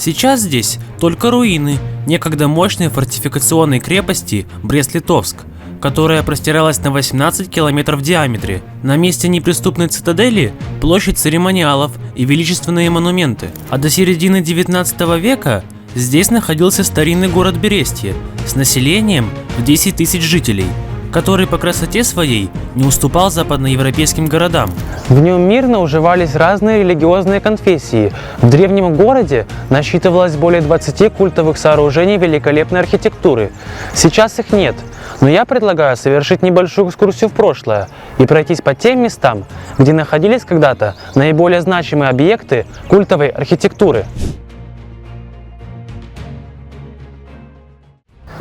Сейчас здесь только руины некогда мощной фортификационной крепости Брест-Литовск, которая простиралась на 18 километров в диаметре. На месте неприступной цитадели площадь церемониалов и величественные монументы. А до середины 19 века здесь находился старинный город Берестье с населением в 10 тысяч жителей, который по красоте своей не уступал западноевропейским городам. В нем мирно уживались разные религиозные конфессии. В древнем городе насчитывалось более 20 культовых сооружений великолепной архитектуры. Сейчас их нет, но я предлагаю совершить небольшую экскурсию в прошлое и пройтись по тем местам, где находились когда-то наиболее значимые объекты культовой архитектуры.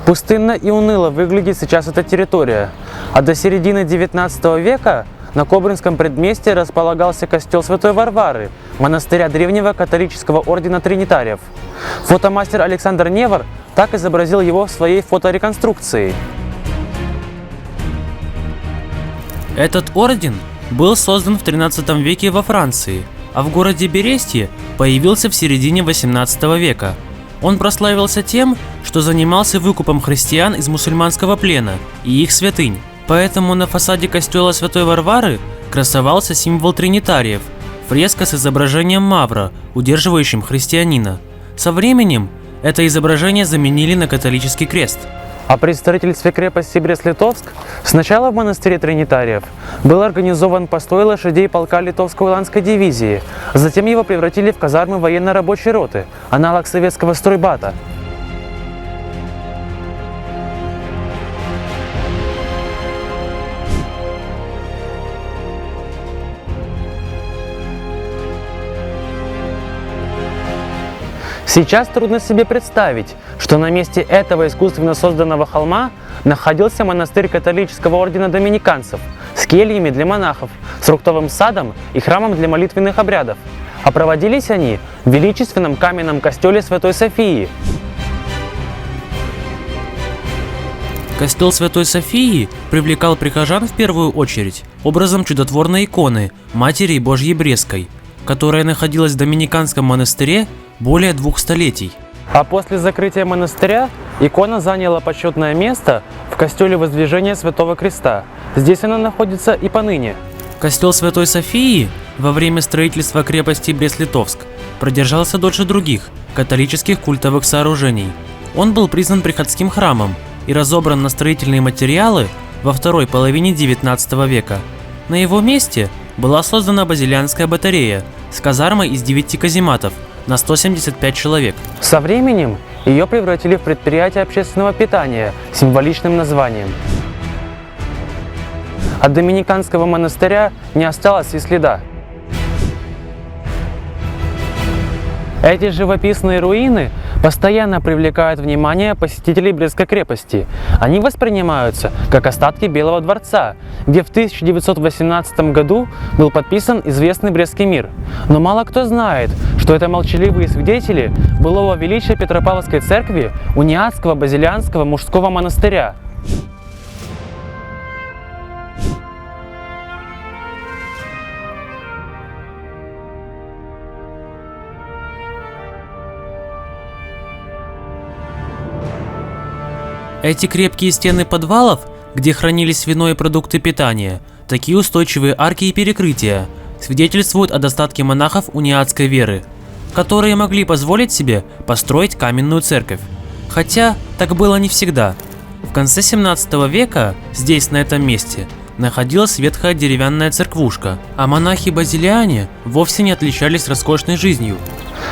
Пустынно и уныло выглядит сейчас эта территория, а до середины 19 века на Кобринском предместье располагался костел Святой Варвары, монастыря древнего католического ордена тринитариев. Фотомастер Александр Невар так изобразил его в своей фотореконструкции. Этот орден был создан в 13 веке во Франции, а в городе Берестье появился в середине 18 века. Он прославился тем, что занимался выкупом христиан из мусульманского плена и их святынь. Поэтому на фасаде костела Святой Варвары красовался символ тринитариев – фреска с изображением мавра, удерживающим христианина. Со временем это изображение заменили на католический крест. А при строительстве крепости Брест-Литовск сначала в монастыре тринитариев был организован постой лошадей полка Литовско-Уланской дивизии, затем его превратили в казармы военно-рабочей роты, аналог советского стройбата. Сейчас трудно себе представить, что на месте этого искусственно созданного холма находился монастырь католического ордена доминиканцев с кельями для монахов, с фруктовым садом и храмом для молитвенных обрядов. А проводились они в величественном каменном костеле Святой Софии. Костел Святой Софии привлекал прихожан в первую очередь образом чудотворной иконы Матери Божьей Брестской, которая находилась в доминиканском монастыре более 2 столетий. А после закрытия монастыря икона заняла почетное место в костеле Воздвижения Святого Креста. Здесь она находится и поныне. Костел Святой Софии во время строительства крепости Брест-Литовск продержался дольше других католических культовых сооружений. Он был признан приходским храмом и разобран на строительные материалы во второй половине 19 века. На его месте была создана Базилианская батарея с казармой из 9 казематов на 175 человек. Со временем ее превратили в предприятие общественного питания с символичным названием. От доминиканского монастыря не осталось и следа. Эти живописные руины постоянно привлекают внимание посетителей Брестской крепости. Они воспринимаются как остатки Белого дворца, где в 1918 году был подписан известный Брестский мир. Но мало кто знает, что это молчаливые свидетели былого величия Петропавловской церкви, униатского базилианского мужского монастыря. Эти крепкие стены подвалов, где хранились вино и продукты питания, такие устойчивые арки и перекрытия, свидетельствуют о достатке монахов униатской веры, которые могли позволить себе построить каменную церковь. Хотя так было не всегда. В конце 17 века здесь, на этом месте, находилась ветхая деревянная церквушка, а монахи-базилиане вовсе не отличались роскошной жизнью.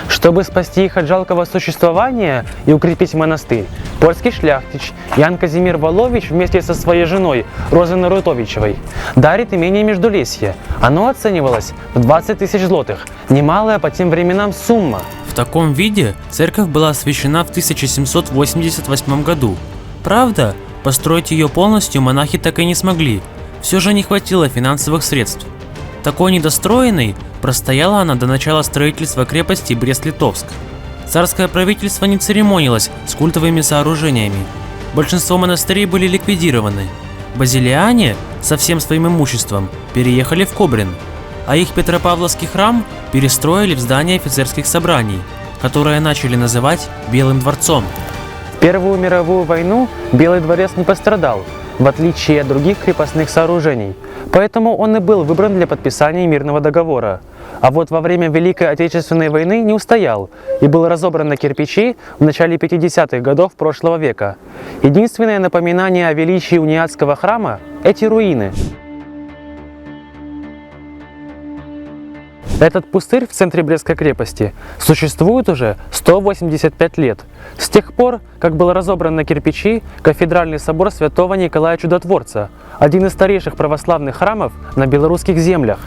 Чтобы спасти их от жалкого существования и укрепить монастырь, польский шляхтич Ян Казимир Волович вместе со своей женой Розой Нарутовичевой дарит имение Междулесье. Оно оценивалось в 20 тысяч злотых, немалая по тем временам сумма. В таком виде церковь была освящена в 1788 году. Правда, построить ее полностью монахи так и не смогли, все же не хватило финансовых средств. Такой недостроенной простояла она до начала строительства крепости Брест-Литовск. Царское правительство не церемонилось с культовыми сооружениями. Большинство монастырей были ликвидированы. Базилиане со всем своим имуществом переехали в Кобрин, а их Петропавловский храм перестроили в здание офицерских собраний. которое начали называть Белым дворцом. В Первую мировую войну Белый дворец не пострадал, в отличие от других крепостных сооружений, поэтому он и был выбран для подписания мирного договора. А вот во время Великой Отечественной войны не устоял и был разобран на кирпичи в начале 50-х годов прошлого века. Единственное напоминание о величии униатского храма – эти руины. Этот пустырь в центре Брестской крепости существует уже 185 лет, с тех пор, как был разобран на кирпичи кафедральный собор святого Николая Чудотворца, один из старейших православных храмов на белорусских землях.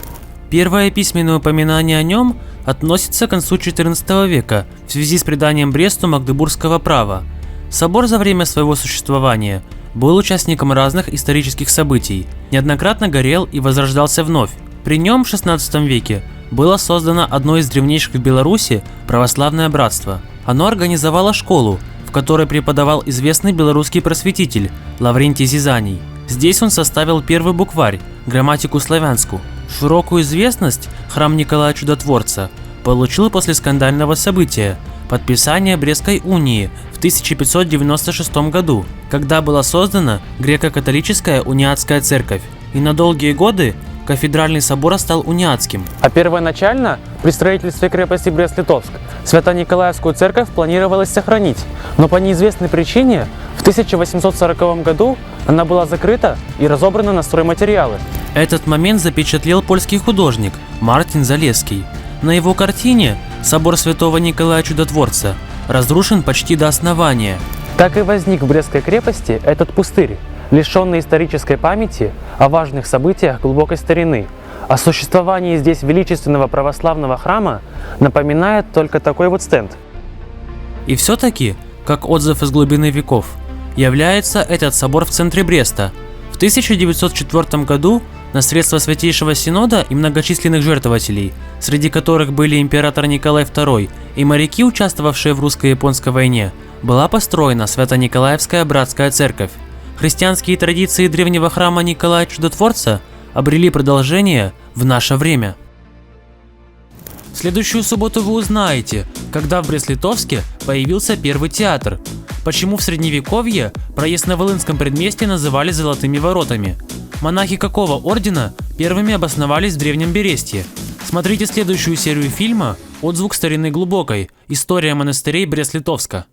Первое письменное упоминание о нем относится к концу XIV века в связи с приданием Бресту магдебургского права. Собор за время своего существования был участником разных исторических событий, неоднократно горел и возрождался вновь. При нем в XVI веке было создано одно из древнейших в Беларуси православное братство. Оно организовало школу, в которой преподавал известный белорусский просветитель Лаврентий Зизаний. Здесь он составил первый букварь, грамматику славянскую. Широкую известность храм Николая Чудотворца получил после скандального события – подписания Брестской унии в 1596 году, когда была создана греко-католическая униатская церковь, и на долгие годы кафедральный собор стал униатским. А первоначально при строительстве крепости Брест-Литовск Свято-Николаевскую церковь планировалось сохранить, но по неизвестной причине в 1840 году она была закрыта и разобрана на стройматериалы. Этот момент запечатлел польский художник Мартин Залесский. На его картине собор святого Николая Чудотворца разрушен почти до основания. Так и возник в Брестской крепости этот пустырь, лишенный исторической памяти о важных событиях глубокой старины. О существовании здесь величественного православного храма напоминает только такой вот стенд. И все-таки, как отзыв из глубины веков, является этот собор в центре Бреста. В 1904 году на средства Святейшего Синода и многочисленных жертвователей, среди которых были император Николай II и моряки, участвовавшие в русско-японской войне, была построена Свято-Николаевская братская церковь. Христианские традиции древнего храма Николая Чудотворца обрели продолжение в наше время. В следующую субботу вы узнаете, когда в Брест-Литовске появился первый театр, почему в Средневековье проезд на Волынском предместье называли Золотыми воротами, монахи какого ордена первыми обосновались в Древнем Берестье. Смотрите следующую серию фильма «Отзвук старины глубокой. История монастырей Брест-Литовска».